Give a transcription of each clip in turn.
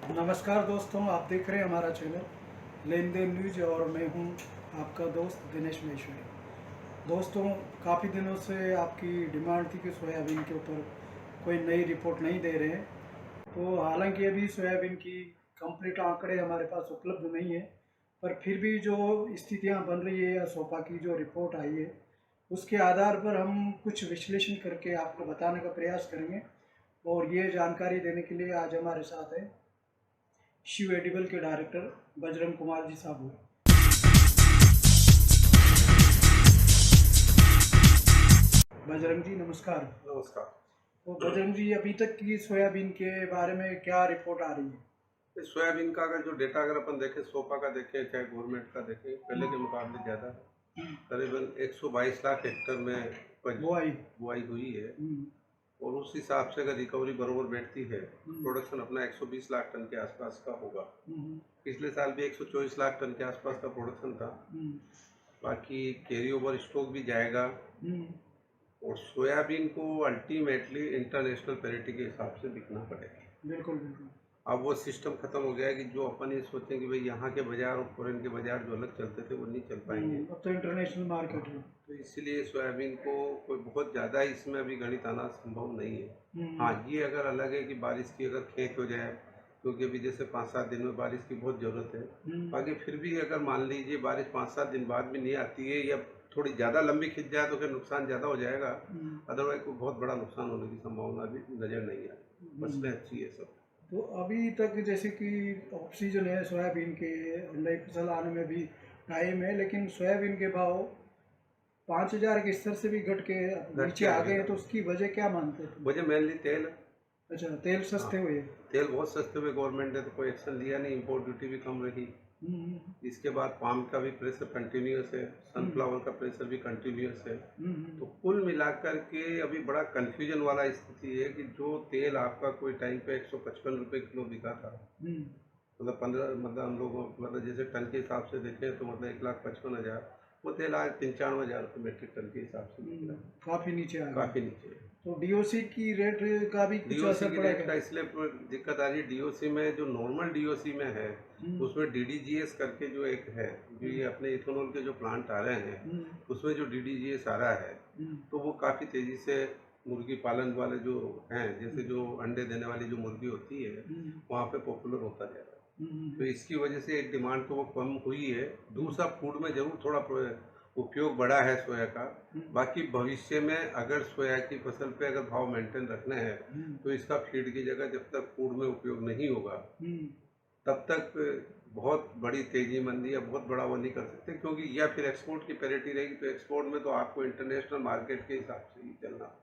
नमस्कार दोस्तों, आप देख रहे हैं हमारा चैनल लेन देन न्यूज और मैं हूं आपका दोस्त दिनेश महेश्वरी। दोस्तों, काफ़ी दिनों से आपकी डिमांड थी कि सोयाबीन के ऊपर कोई नई रिपोर्ट नहीं दे रहे हैं। तो हालांकि अभी सोयाबीन की कंप्लीट आंकड़े हमारे पास उपलब्ध नहीं है, पर फिर भी जो स्थितियां बन रही है या सोपा की जो रिपोर्ट आई है उसके आधार पर हम कुछ विश्लेषण करके आपको बताने का प्रयास करेंगे। और ये जानकारी देने के लिए आज हमारे साथ है शिव एडिबल के डायरेक्टर बजरंग कुमार जी साहब हुए। बजरंग जी नमस्कार। नमस्कार। तो बजरंग जी, अभी तक की सोयाबीन के बारे में क्या रिपोर्ट आ रही है? इस सोयाबीन का अगर जो डेटा अगर अपन देखें, सोपा का देखें चाहे गवर्नमेंट का देखें, पहले के मुकाबले ज़्यादा है। करीबन 122 लाख हेक्टर में बुआई बुआई हुई है। और उस हिसाब से अगर रिकवरी बरोबर बैठती है, प्रोडक्शन अपना 120 लाख टन के आसपास का होगा। पिछले साल भी 124 लाख टन के आसपास का प्रोडक्शन था। बाकी कैरी ओवर स्टॉक भी जाएगा। और सोयाबीन को अल्टीमेटली इंटरनेशनल पैरिटी के हिसाब से बिकना पड़ेगा। बिल्कुल बिल्कुल। अब वो सिस्टम खत्म हो गया है कि जो अपन ये सोचें कि भाई यहाँ के बाजार और फॉरेन के बाजार जो अलग चलते थे वो नहीं चल पाएंगे। अब तो इंटरनेशनल मार्केट है। तो इसलिए सोयाबीन को कोई बहुत ज़्यादा इसमें अभी गणित आना संभव नहीं है। हाँ, ये अगर अलग है कि बारिश की अगर खेत हो जाए, क्योंकि अभी जैसे 5-7 दिन में बारिश की बहुत ज़रूरत है। बाकी फिर भी अगर मान लीजिए बारिश 5-7 दिन बाद भी नहीं आती है या थोड़ी ज़्यादा लंबी खिंच जाए तो फिर नुकसान ज़्यादा हो जाएगा। अदरवाइज कोई बहुत बड़ा नुकसान होने की संभावना अभी नज़र नहीं आ रही। फसलें अच्छी है सब। तो अभी तक जैसे कि ऑफ सीजन है सोयाबीन के, नई फसल आने में भी टाइम है, लेकिन सोयाबीन के भाव 5,000 के स्तर से भी घट के नीचे आ गए हैं। तो उसकी वजह क्या मानते हैं? वजह मेनली तेल। अच्छा, तेल सस्ते हुए। तेल बहुत सस्ते हुए, गवर्नमेंट ने तो कोई एक्शन लिया नहीं, इंपोर्ट ड्यूटी भी कम रही। इसके बाद पाम का भी प्रेशर कंटिन्यूस है, सनफ्लावर का प्रेशर भी कंटिन्यूस है। तो कुल मिलाकर के अभी बड़ा कंफ्यूजन वाला स्थिति है कि जो तेल आपका कोई टाइम पे 155 रुपये किलो बिका था, मतलब 15, मतलब हम लोग मतलब जैसे टन के हिसाब से देखें तो मतलब 1,55,000, वो तेल आज 95,000 रुपये मीट्रिक टन के हिसाब से बिक रहा है। काफी नीचे आ गया। काफ़ी नीचे है। तो डीओसी की रेट का भी कुछ डीओसी असर की रेट का पड़ेगा? इसलिए दिक्कत आ रही है। डीओसी में जो नॉर्मल डीओसी में है, उसमें डीडीजीएस करके जो एक है, जो ये अपने इथेनॉल के जो प्लांट आ रहे हैं, उसमें जो डीडीजीएस आ रहा है, तो वो काफ़ी तेज़ी से मुर्गी पालन वाले जो हैं, जैसे जो अंडे देने वाली जो मुर्गी होती है, वहाँ पे पॉपुलर होता जा रहा है। तो इसकी वजह से एक डिमांड तो वो कम हुई है। दूसरा, फूड में ज़रूर थोड़ा उपयोग बढ़ा है सोया का। बाकी भविष्य में अगर सोया की फसल पे अगर भाव मेंटेन रखना है, तो इसका फीड की जगह जब तक फूड में उपयोग नहीं होगा, तब तक बहुत बड़ी तेजी मंदी या बहुत बड़ा वो नहीं कर सकते, क्योंकि या फिर एक्सपोर्ट की पैरिटी रहेगी। तो एक्सपोर्ट में तो आपको इंटरनेशनल मार्केट के हिसाब से ही चलना।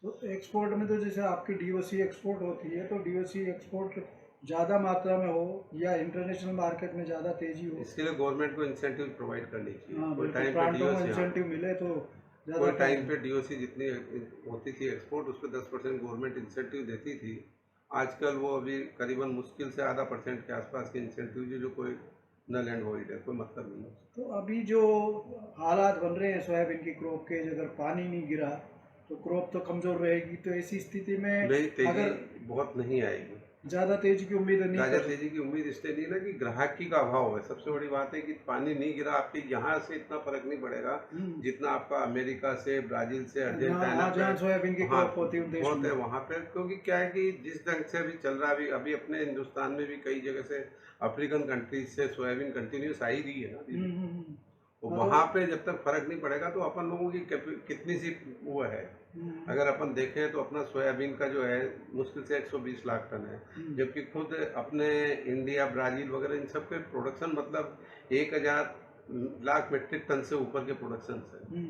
तो एक्सपोर्ट में तो जैसे आपकी डीओसी एक्सपोर्ट होती है, तो डीओसी एक्सपोर्ट ज़्यादा मात्रा में हो या इंटरनेशनल मार्केट में ज़्यादा तेजी हो, इसके लिए गवर्नमेंट को इंसेंटिव प्रोवाइड करनी चाहिए। हाँ कोई बिल्कुल, टाइम पे प्लांटों में डीओसी, इंसेंटिव मिले तो कोई ज़्यादा टाइम पे डीओसी जितनी होती थी एक्सपोर्ट, उस पर 10% गवर्नमेंट इंसेंटिव देती थी। आजकल वो अभी करीबन मुश्किल से आधा % के आसपास के इंसेंटिव जो कोई नल एंड वॉइड है, कोई मतलब नहीं है। तो अभी जो हालात बन रहे हैं सोयाबीन की क्रॉप के, अगर पानी नहीं गिरा तो क्रॉप तो कमज़ोर रहेगी। तो ऐसी स्थिति में नहीं, तेजी अगर बहुत नहीं आएगी। ज़्यादा तेजी की उम्मीद नहीं ज़्यादा कर तेजी की उम्मीद इसलिए नहीं ना कि ग्राहकी का अभाव है। सबसे बड़ी बात है कि पानी नहीं गिरा, आपके यहाँ से इतना फर्क नहीं पड़ेगा जितना आपका अमेरिका से, ब्राज़ील से, अर्जेंटीना जहाँ सोयाबीन की वहाँ क्रॉप होती है उन देश बहुत में। है वहाँ पे। क्योंकि क्या है कि जिस ढंग से अभी चल रहा है, अभी अभी अपने हिंदुस्तान में भी कई जगह से अफ्रीकन कंट्रीज से सोयाबीन कंटिन्यूस आ ही रही है ना दीदी। तो वहाँ पे जब तक फर्क नहीं पड़ेगा तो अपन लोगों की कितनी सी वो है। अगर अपन देखें तो अपना सोयाबीन का जो है मुश्किल से 120 लाख टन है, जबकि खुद अपने इंडिया, ब्राज़ील वगैरह इन सब के प्रोडक्शन मतलब 1,000 लाख मीट्रिक टन से ऊपर के प्रोडक्शन है।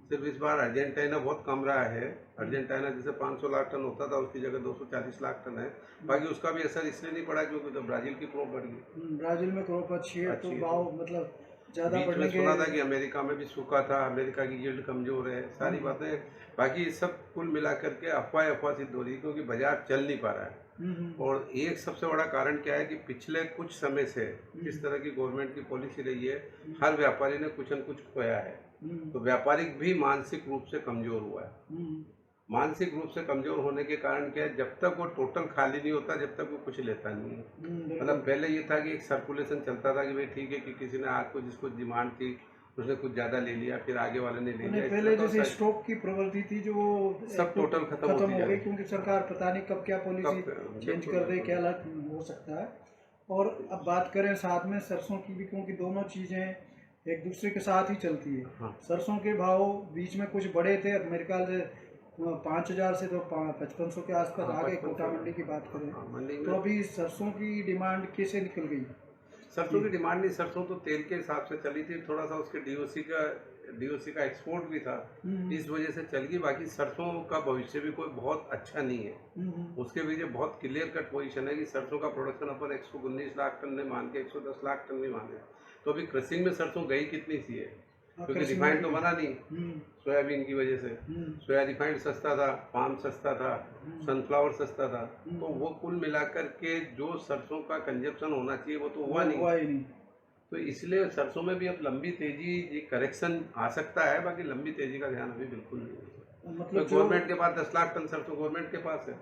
सिर्फ इस बार अर्जेंटीना बहुत कम रहा है। अर्जेंटीना जैसे 500 लाख टन होता था, उसकी जगह 240 लाख टन है। बाकी उसका भी असर इसलिए नहीं पड़ा क्योंकि तो ब्राज़ील की क्रॉप बढ़ गई। ब्राज़ील में क्रॉप अच्छी है तो भाव मतलब ज़्यादा बीच में बढ़ने के। सुना था कि अमेरिका में भी सूखा था, अमेरिका की यील्ड कमजोर है, सारी बातें। बाकी सब कुल मिलाकर के अफवाह अफवाह सिद्ध हो रही है, क्योंकि बाजार चल नहीं पा रहा है। और एक सबसे बड़ा कारण क्या है कि पिछले कुछ समय से जिस तरह की गवर्नमेंट की पॉलिसी रही है, हर व्यापारी ने कुछ न कुछ खोया है। तो व्यापारिक भी मानसिक रूप से कमजोर हुआ है। मानसिक रूप से कमजोर होने के कारण क्या है, जब तक वो टोटल खाली नहीं होता जब तक वो कुछ लेता नहीं है। मतलब पहले ये था कि एक सर्कुलेशन चलता था कि भाई ठीक है कि किसी ने आज को जिसको डिमांड थी उसने कुछ ज्यादा ले लिया, फिर आगे वाले ने ले लिया। पहले जैसे स्टॉक की प्रवृत्ति थी जो सब टोटल खत्म हो गई, क्योंकि सरकार पता नहीं कब क्या पॉलिसी चेंज कर दे, क्या अलग हो सकता है। और अब बात करें साथ में सरसों की भी, क्योंकि दोनों चीजें एक दूसरे के साथ ही चलती है। हाँ। सरसों के भाव बीच में कुछ बढ़े थे, मेरे ख्याल से 5,000 से तो 5,500 के आसपास आ गए कोटा मंडी की बात करें तो अभी सरसों की डिमांड कैसे निकल गई? सरसों की डिमांड नहीं, सरसों तो तेल के हिसाब से चली थी, थोड़ा सा उसके डीओसी का एक्सपोर्ट भी था, इस वजह से चल गई। बाकी सरसों का भविष्य भी कोई बहुत अच्छा नहीं है। उसके पीछे बहुत क्लियर कट पोजीशन है कि सरसों का प्रोडक्शन अपन 119 लाख टन में मान के 110 लाख टन में माने, तो अभी क्रसिंग में सरसों गई कितनी सी है, क्योंकि रिफाइंड तो बना नहीं सोयाबीन की वजह से। सोया रिफाइंड सस्ता था, पाम सस्ता था, सनफ्लावर सस्ता था, तो वो कुल मिलाकर के जो सरसों का कंजप्शन होना चाहिए वो तो हुआ नहीं। तो इसलिए सरसों में भी अब लंबी तेजी, ये करेक्शन आ सकता है, बाकी लंबी तेजी का ध्यान अभी बिल्कुल नहीं है। मतलब तो गवर्नमेंट के पास 10 लाख टन सरसों गवर्नमेंट के पास है,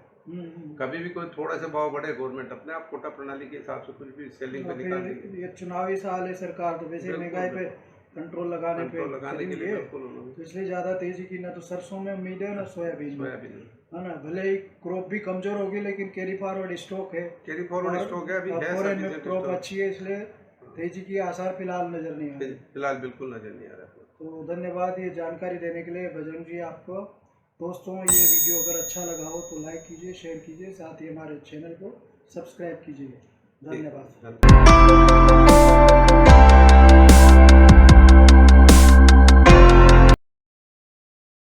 कभी भी कोई थोड़ा सा भाव बढ़े गवर्नमेंट अपने आप कोटा प्रणाली के हिसाब से कुछ भी सेलिंग पे निकाल देगी। ये चुनावी साल है, सरकार तो वैसे महंगाई पे कंट्रोल लगाने के लिए तो इसलिए ज्यादा तेजी की ना तो सरसों में उम्मीद है ना सोयाबीन में, है ना। भले ही क्रॉप भी कमजोर होगी लेकिन कैरी फॉरवर्ड स्टॉक है, फॉरेन में क्रॉप अच्छी है, इसलिए तेजी की आसार फिलहाल नजर नहीं आ रहे। फिलहाल बिल्कुल नजर नहीं आ रहा। तो धन्यवाद ये जानकारी देने के लिए बजरंग जी आपको। दोस्तों ये वीडियो अगर अच्छा लगा हो तो लाइक कीजिए, शेयर कीजिए, साथ ही हमारे चैनल को सब्सक्राइब कीजिए। धन्यवाद।